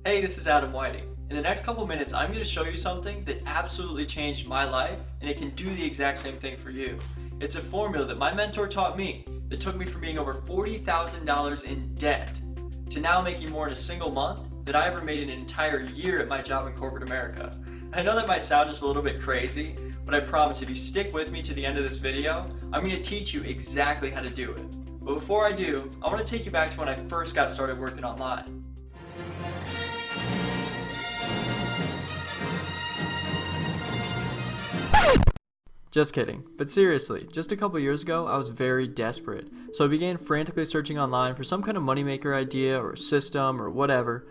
Hey, this is Adam Whiting. In the next couple minutes, I'm going to show you something that absolutely changed my life, and it can do the exact same thing for you. It's a formula that my mentor taught me that took me from being over $40,000 in debt to now making more in a single month than I ever made in an entire year at my job in corporate America. I know that might sound just a little bit crazy, but I promise if you stick with me to the end of this video, I'm going to teach you exactly how to do it. But before I do, I want to take you back to when I first got started working online. Just kidding, but seriously, just a couple years ago I was very desperate, so I began frantically searching online for some kind of moneymaker idea or system or whatever.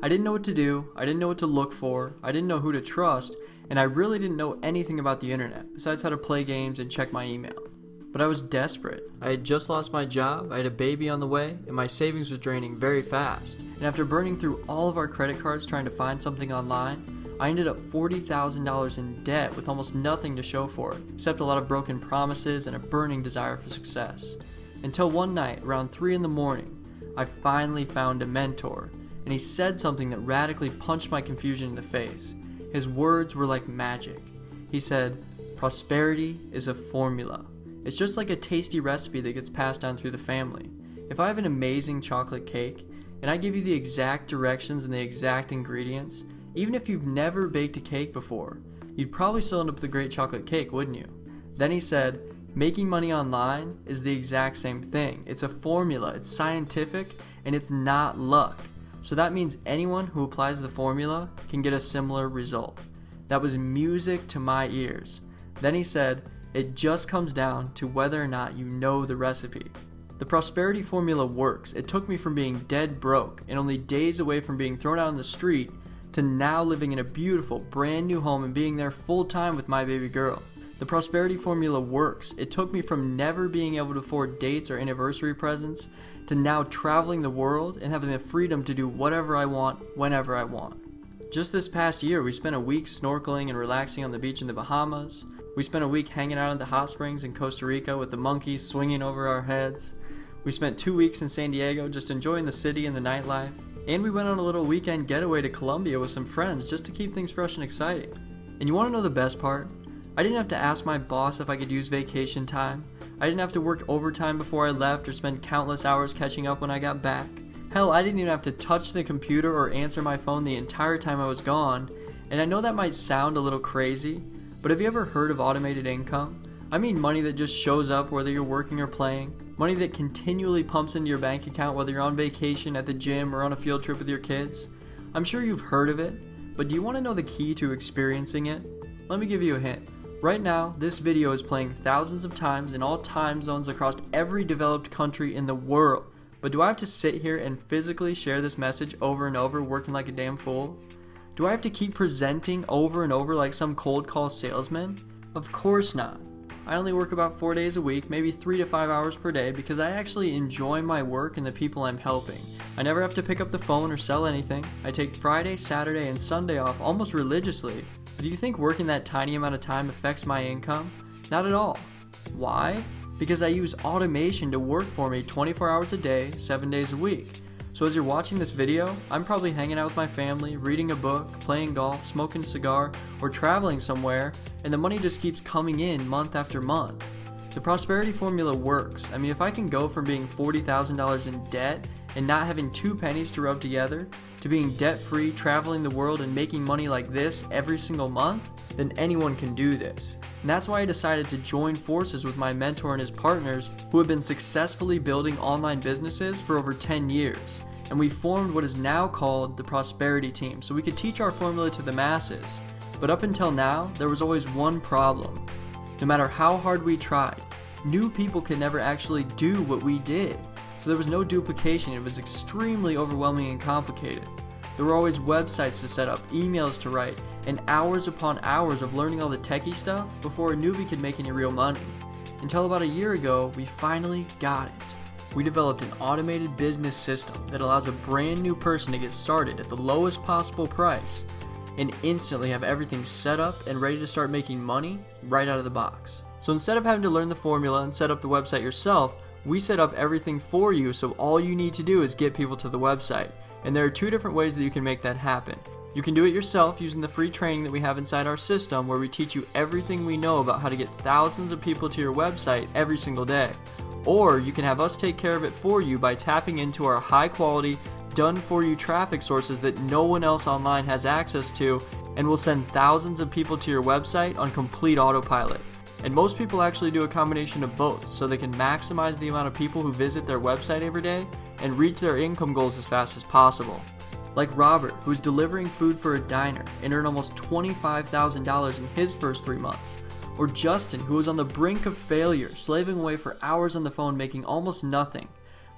I didn't know what to do, I didn't know what to look for, I didn't know who to trust, and I really didn't know anything about the internet besides how to play games and check my email. But I was desperate. I had just lost my job, I had a baby on the way, and my savings was draining very fast. And after burning through all of our credit cards trying to find something online, I ended up $40,000 in debt with almost nothing to show for it, except a lot of broken promises and a burning desire for success. Until one night, around 3 in the morning, I finally found a mentor, and he said something that radically punched my confusion in the face. His words were like magic. He said, "Prosperity is a formula. It's just like a tasty recipe that gets passed down through the family. If I have an amazing chocolate cake, and I give you the exact directions and the exact ingredients, even if you've never baked a cake before, you'd probably still end up with a great chocolate cake, wouldn't you?" Then he said, "Making money online is the exact same thing. It's a formula, it's scientific, and it's not luck. So that means anyone who applies the formula can get a similar result." That was music to my ears. Then he said, "It just comes down to whether or not you know the recipe." The prosperity formula works. It took me from being dead broke and only days away from being thrown out on the street to now living in a beautiful, brand new home and being there full time with my baby girl. The prosperity formula works. It took me from never being able to afford dates or anniversary presents to now traveling the world and having the freedom to do whatever I want, whenever I want. Just this past year, we spent a week snorkeling and relaxing on the beach in the Bahamas. We spent a week hanging out in the hot springs in Costa Rica with the monkeys swinging over our heads. We spent 2 weeks in San Diego just enjoying the city and the nightlife. And we went on a little weekend getaway to Colombia with some friends just to keep things fresh and exciting. And you want to know the best part? I didn't have to ask my boss if I could use vacation time. I didn't have to work overtime before I left or spend countless hours catching up when I got back. Hell, I didn't even have to touch the computer or answer my phone the entire time I was gone. And I know that might sound a little crazy, but have you ever heard of automated income? I mean money that just shows up whether you're working or playing. Money that continually pumps into your bank account whether you're on vacation, at the gym, or on a field trip with your kids. I'm sure you've heard of it, but do you want to know the key to experiencing it? Let me give you a hint. Right now, this video is playing thousands of times in all time zones across every developed country in the world. But do I have to sit here and physically share this message over and over, working like a damn fool? Do I have to keep presenting over and over like some cold call salesman? Of course not. I only work about 4 days a week, maybe 3 to 5 hours per day, because I actually enjoy my work and the people I'm helping. I never have to pick up the phone or sell anything. I take Friday, Saturday, and Sunday off almost religiously. But do you think working that tiny amount of time affects my income? Not at all. Why? Because I use automation to work for me 24 hours a day, 7 days a week. So as you're watching this video, I'm probably hanging out with my family, reading a book, playing golf, smoking a cigar, or traveling somewhere, and the money just keeps coming in month after month. The prosperity formula works. I mean, if I can go from being $40,000 in debt and not having 2 pennies to rub together, to being debt-free, traveling the world, and making money like this every single month, then anyone can do this. And that's why I decided to join forces with my mentor and his partners who have been successfully building online businesses for over 10 years. And we formed what is now called the Prosperity Team so we could teach our formula to the masses. But up until now, there was always one problem. No matter how hard we tried, new people could never actually do what we did. So there was no duplication. It was extremely overwhelming and complicated. There were always websites to set up, emails to write, and hours upon hours of learning all the techie stuff before a newbie could make any real money. Until about a year ago, we finally got it. We developed an automated business system that allows a brand new person to get started at the lowest possible price and instantly have everything set up and ready to start making money right out of the box. So instead of having to learn the formula and set up the website yourself, we set up everything for you, so all you need to do is get people to the website. And there are two different ways that you can make that happen. You can do it yourself using the free training that we have inside our system, where we teach you everything we know about how to get thousands of people to your website every single day. Or you can have us take care of it for you by tapping into our high quality, done for you traffic sources that no one else online has access to, and will send thousands of people to your website on complete autopilot. And most people actually do a combination of both, so they can maximize the amount of people who visit their website every day and reach their income goals as fast as possible. Like Robert, who's delivering food for a diner and earned almost $25,000 in his first 3 months. Or Justin, who was on the brink of failure, slaving away for hours on the phone making almost nothing.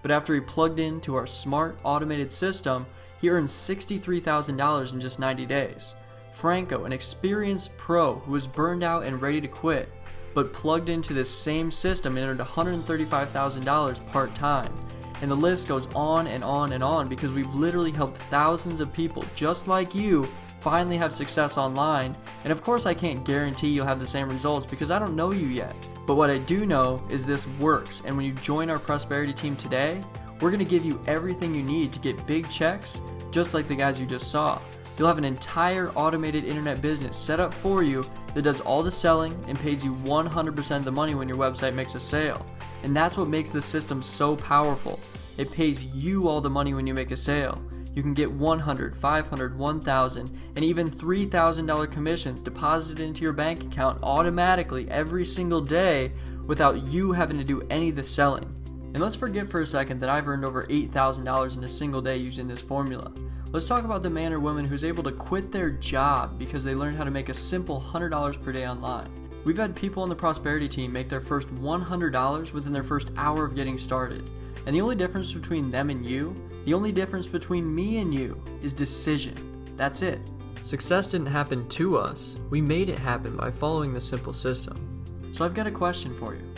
But after he plugged into our smart, automated system, he earned $63,000 in just 90 days. Franco, an experienced pro who was burned out and ready to quit, but plugged into this same system and earned $135,000 part-time. And the list goes on and on and on, because we've literally helped thousands of people just like you finally have success online. And of course I can't guarantee you'll have the same results because I don't know you yet. But what I do know is this works, and when you join our prosperity team today, we're going to give you everything you need to get big checks just like the guys you just saw. You'll have an entire automated internet business set up for you that does all the selling and pays you 100% of the money when your website makes a sale. And that's what makes this system so powerful. It pays you all the money when you make a sale. You can get $100, $500, $1,000, and even $3,000 commissions deposited into your bank account automatically every single day without you having to do any of the selling. And let's forget for a second that I've earned over $8,000 in a single day using this formula. Let's talk about the man or woman who's able to quit their job because they learned how to make a simple $100 per day online. We've had people on the prosperity team make their first $100 within their first hour of getting started. And the only difference between them and you, the only difference between me and you, is decision. That's it. Success didn't happen to us. We made it happen by following this simple system. So I've got a question for you.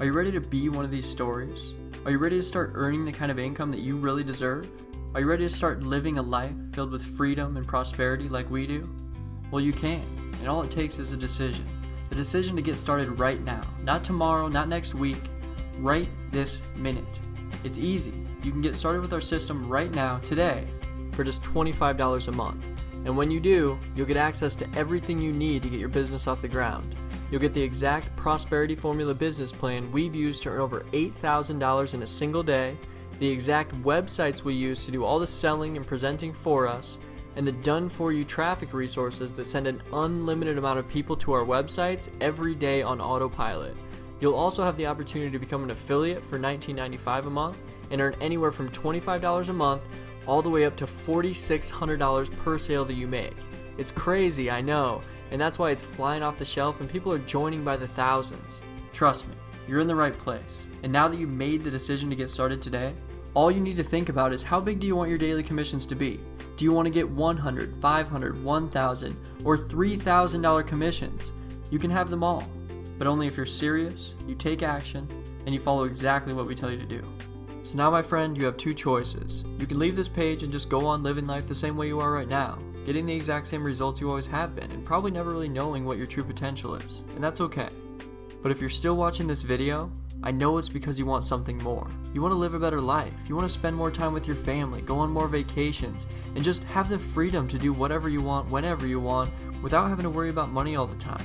Are you ready to be one of these stories? Are you ready to start earning the kind of income that you really deserve? Are you ready to start living a life filled with freedom and prosperity like we do? Well, you can, and all it takes is a decision. The decision to get started right now. Not tomorrow, not next week, right this minute. It's easy. You can get started with our system right now, today, for just $25 a month. And when you do, you'll get access to everything you need to get your business off the ground. You'll get the exact Prosperity Formula business plan we've used to earn over $8,000 in a single day, the exact websites we use to do all the selling and presenting for us, and the done-for-you traffic resources that send an unlimited amount of people to our websites every day on autopilot. You'll also have the opportunity to become an affiliate for $19.95 a month and earn anywhere from $25 a month all the way up to $4,600 per sale that you make. It's crazy, I know, and that's why it's flying off the shelf and people are joining by the thousands. Trust me, you're in the right place. And now that you've made the decision to get started today, all you need to think about is how big do you want your daily commissions to be? Do you want to get $100, $500, $1,000, or $3,000 commissions? You can have them all, but only if you're serious, you take action, and you follow exactly what we tell you to do. So now, my friend, you have two choices. You can leave this page and just go on living life the same way you are right now, getting the exact same results you always have been, and probably never really knowing what your true potential is, and that's okay. But if you're still watching this video, I know it's because you want something more. You want to live a better life. You want to spend more time with your family, go on more vacations, and just have the freedom to do whatever you want, whenever you want, without having to worry about money all the time.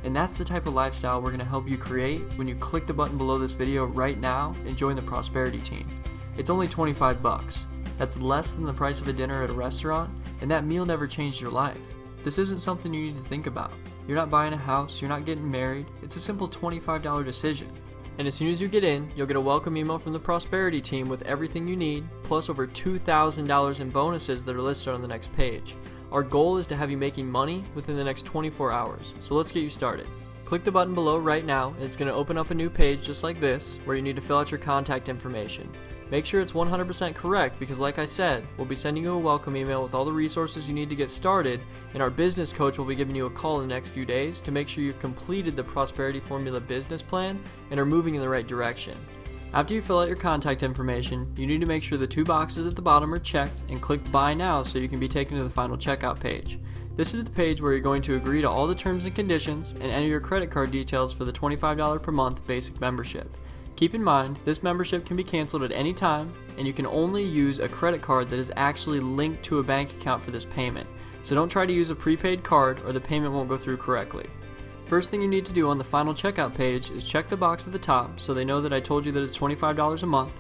And that's the type of lifestyle we're going to help you create when you click the button below this video right now and join the Prosperity Team. It's only $25. That's less than the price of a dinner at a restaurant, and that meal never changed your life. This isn't something you need to think about. You're not buying a house, you're not getting married. It's a simple $25 decision. And as soon as you get in, you'll get a welcome email from the Prosperity Team with everything you need, plus over $2,000 in bonuses that are listed on the next page. Our goal is to have you making money within the next 24 hours, so let's get you started. Click the button below right now, and it's going to open up a new page just like this, where you need to fill out your contact information. Make sure it's 100% correct because, like I said, we'll be sending you a welcome email with all the resources you need to get started, and our business coach will be giving you a call in the next few days to make sure you've completed the Prosperity Formula business plan and are moving in the right direction. After you fill out your contact information, you need to make sure the two boxes at the bottom are checked and click Buy Now so you can be taken to the final checkout page. This is the page where you're going to agree to all the terms and conditions and enter your credit card details for the $25 per month basic membership. Keep in mind, this membership can be canceled at any time, and you can only use a credit card that is actually linked to a bank account for this payment. So don't try to use a prepaid card or the payment won't go through correctly. First thing you need to do on the final checkout page is check the box at the top so they know that I told you that it's $25 a month.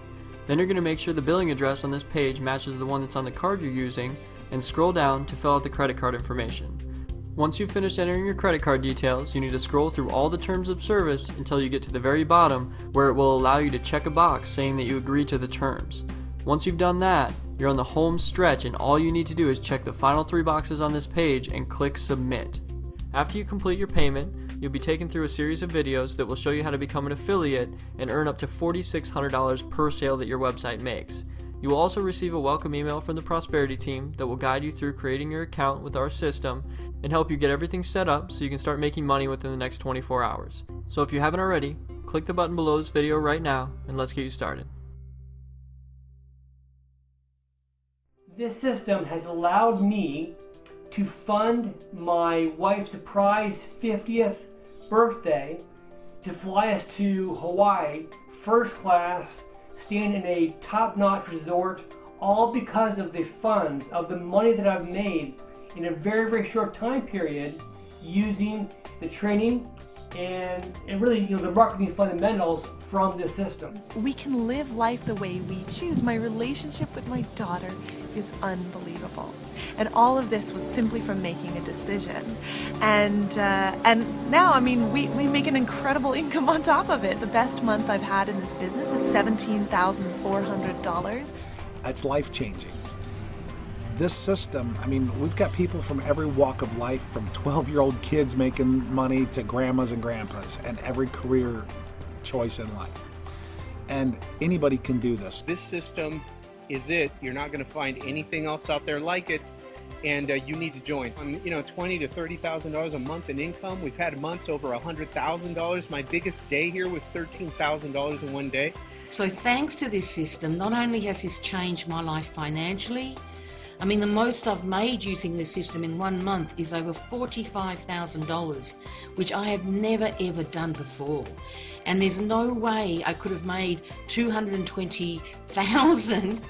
Then you're going to make sure the billing address on this page matches the one that's on the card you're using, and scroll down to fill out the credit card information. Once you've finished entering your credit card details, you need to scroll through all the terms of service until you get to the very bottom where it will allow you to check a box saying that you agree to the terms. Once you've done that, you're on the home stretch and all you need to do is check the final 3 boxes on this page and click submit. After you complete your payment, you'll be taken through a series of videos that will show you how to become an affiliate and earn up to $4,600 per sale that your website makes. You will also receive a welcome email from the Prosperity team that will guide you through creating your account with our system and help you get everything set up so you can start making money within the next 24 hours. So if you haven't already, click the button below this video right now and let's get you started. This system has allowed me to fund my wife's surprise 50th birthday, to fly us to Hawaii, first class, staying in a top-notch resort, all because of the funds, of the money that I've made in a very, very short time period using the training and really, the marketing fundamentals from this system. We can live life the way we choose. My relationship with my daughter is unbelievable. And all of this was simply from making a decision. And now, I mean, we make an incredible income on top of it. The best month I've had in this business is $17,400. It's life-changing. This system, I mean, we've got people from every walk of life, from 12-year-old kids making money to grandmas and grandpas, and every career choice in life. And anybody can do this. This system is it. You're not going to find anything else out there like it, and you need to join. $20,000 to $30,000 a month in income. We've had months over $100,000. My biggest day here was $13,000 in one day. So thanks to this system, not only has this changed my life financially, I mean, the most I've made using this system in 1 month is over $45,000, which I have never ever done before. And there's no way I could have made $220,000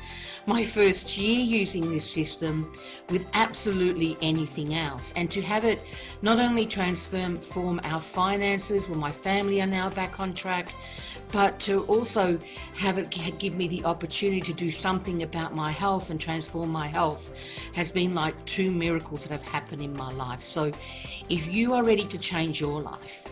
my first year using this system with absolutely anything else. And to have it not only transform our finances, well, my family are now back on track, but to also have it give me the opportunity to do something about my health and transform my health has been like 2 miracles that have happened in my life. So if you are ready to change your life,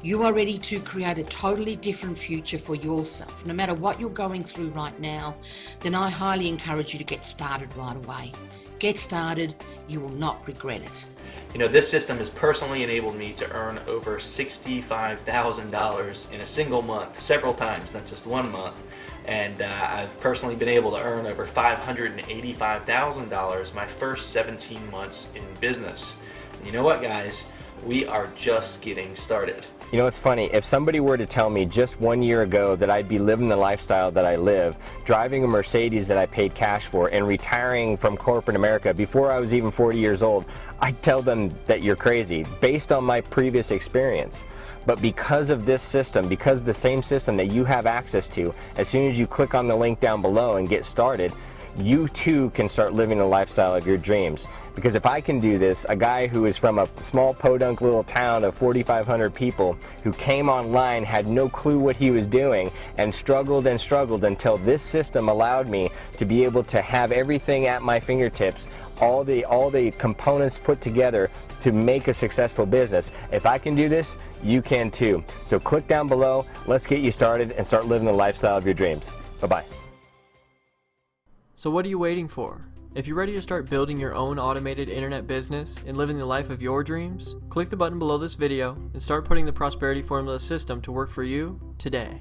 you are ready to create a totally different future for yourself, no matter what you're going through right now, then I highly encourage you to get started right away. Get started, you will not regret it. This system has personally enabled me to earn over $65,000 in a single month, several times, not just 1 month. And I've personally been able to earn over $585,000 my first 17 months in business. And you know what, guys? We are just getting started. It's funny, if somebody were to tell me just 1 year ago that I'd be living the lifestyle that I live, driving a Mercedes that I paid cash for, and retiring from corporate America before I was even 40 years old, I'd tell them that you're crazy, based on my previous experience. But because of this system, because the same system that you have access to, as soon as you click on the link down below and get started, you too can start living the lifestyle of your dreams. Because if I can do this, a guy who is from a small podunk little town of 4,500 people, who came online, had no clue what he was doing, and struggled until this system allowed me to be able to have everything at my fingertips, all the components put together to make a successful business. If I can do this, you can too. So click down below, let's get you started and start living the lifestyle of your dreams. Bye-bye. So what are you waiting for? If you're ready to start building your own automated internet business and living the life of your dreams, click the button below this video and start putting the Prosperity Formula system to work for you today.